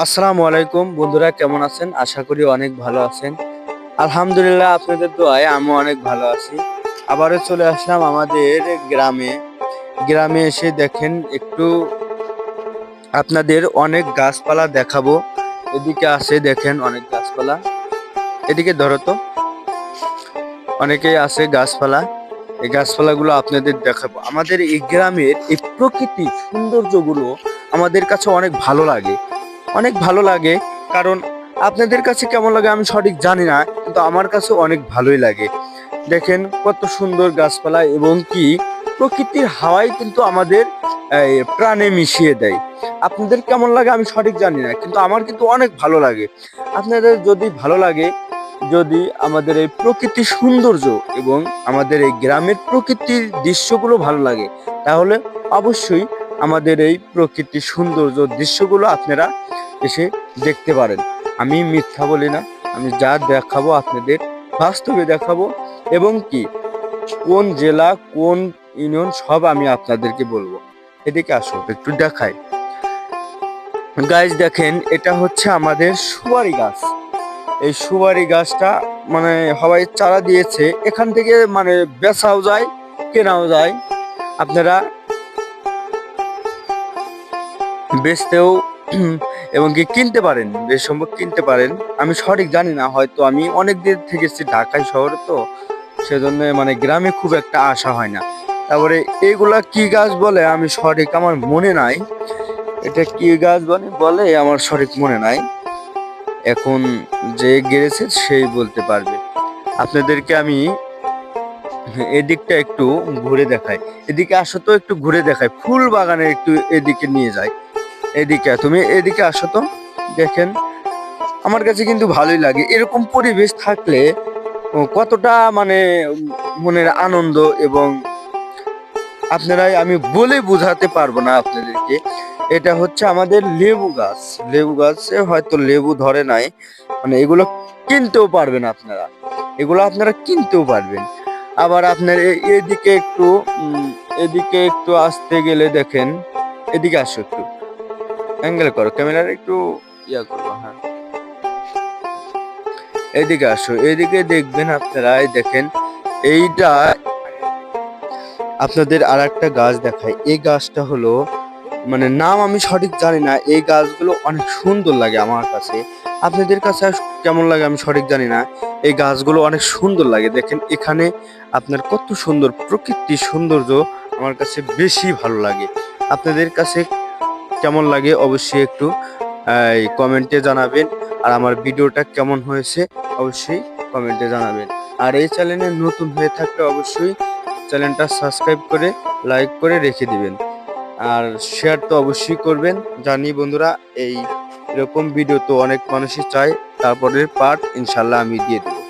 আসসালামু আলাইকুম বন্ধুরা, কেমন আছেন? আশা করি অনেক ভালো আছেন। আলহামদুলিল্লাহ, আপনাদের দোয়ায় আমি অনেক ভালো আছি। আবারও চলে আসলাম আমাদের গ্রামে। গ্রামে এসে দেখেন একটু আপনাদের অনেক গাছপালা দেখাবো। এদিকে আছে দেখেন অনেক গাছপালা। এদিকে ধরো তো, অনেকেই আছে গাছপালা। এই গাছপালাগুলো আপনাদের দেখাবো। আমাদের এই গ্রামের এই প্রকৃতির সৌন্দর্যগুলো আমাদের কাছে অনেক ভালো লাগে, অনেক ভালো লাগে। কারণ আপনাদের কাছে কেমন লাগে আমি সঠিক জানি না, কিন্তু আমার কাছে অনেক ভালোই লাগে। দেখেন কত সুন্দর গাছপালা, এবং কি প্রকৃতির হাওয়াই কিন্তু আমাদের প্রাণে মিশিয়ে দেয়। আপনাদের কেমন লাগে আমি সঠিক জানি না, কিন্তু আমার কিন্তু অনেক ভালো লাগে। আপনাদের যদি ভালো লাগে, যদি আমাদের এই প্রকৃতির সৌন্দর্য এবং আমাদের এই গ্রামের প্রকৃতির দৃশ্যগুলো ভালো লাগে, তাহলে অবশ্যই আমাদের এই প্রকৃতির সৌন্দর্য দৃশ্যগুলো আপনারা এসে দেখতে পারেন। আমি মিথ্যা বলি না, আমি যা দেখাবো আপনাদের বাস্তবে দেখাবো, এবং কি কোন জেলা কোন ইউনিয়ন সব আমি আপনাদেরকে বলবো। এদিকে আসো একটু দেখাই। গাছ দেখেন, এটা হচ্ছে আমাদের সুপারি গাছ। এই সুপারি গাছটা মানে সবাই চারা দিয়েছে, এখান থেকে মানে বেচাও যায়, কেনাও যায়। আপনারা বেচতেও এবং কি কিনতে পারেন, বেশ সম্ভব কিনতে পারেন। আমি সঠিক জানি না, হয়তো আমি অনেক দিন থেকে এসেছি ঢাকায় শহরে, তো সেজন্য মানে গ্রামে খুব একটা আসা হয় না। তারপরে এইগুলা কি গাছ বলে আমি সঠিক আমার মনে নাই, এটা কি গাছ বলে বলে আমার সঠিক মনে নাই। এখন যে গেড়েছে সেই বলতে পারবে। আপনাদেরকে আমি এদিকটা একটু ঘুরে দেখাই। এদিকে আসো তো, একটু ঘুরে দেখাই, ফুল বাগানে একটু এদিকে নিয়ে যাই। এদিকে তুমি এদিকে আসো তো, দেখেন আমার কাছে কিন্তু ভালোই লাগে এরকম পরিবেশ থাকলে। কতটা মানে মনের আনন্দ, এবং আপনারাই আমি বলে বোঝাতে পারবো না আপনাদেরকে। এটা হচ্ছে আমাদের লেবু গাছ। লেবু গাছে হয়তো লেবু ধরে নাই, মানে এগুলো কিনতেও পারবেন আপনারা, এগুলো আপনারা কিনতেও পারবেন। আবার আপনার এদিকে একটু এদিকে একটু আসতে গেলে দেখেন, এদিকে আসো একটু, অ্যাঙ্গেল করো ক্যামেরার একটু, ইয়া করো, হ্যাঁ এদিকে আসো, এদিকে দেখবেন আপনারা, এই দেখেন এইটা আপনাদের আর একটা গাছ দেখায়। এই গাছটা হলো মানে নাম আমি সঠিক জানি না। এই গাছগুলো অনেক সুন্দর লাগে আমার কাছে, আপনাদের কাছে কেমন লাগে আমি সঠিক জানি না। এই গাছগুলো অনেক সুন্দর লাগে। দেখেন এখানে আপনার কত সুন্দর প্রকৃতির সৌন্দর্য, আমার কাছে বেশি ভালো লাগে। আপনাদের কাছে কেমন লাগে অবশ্যই একটু কমেন্টে জানাবেন। আর আমার ভিডিওটা কেমন হয়েছে অবশ্যই কমেন্টে জানাবেন। আর এই চ্যানেলে নতুন হয়ে থাকলে অবশ্যই চ্যানেলটা সাবস্ক্রাইব করে লাইক করে রেখে দিবেন। আর শেয়ার তো অবশ্যই করবেন। জানি বন্ধুরা, এই এরকম ভিডিও তো অনেক মানুষই চায়, তারপরের পার্ট ইনশাল্লাহ আমি দিয়ে দেবো।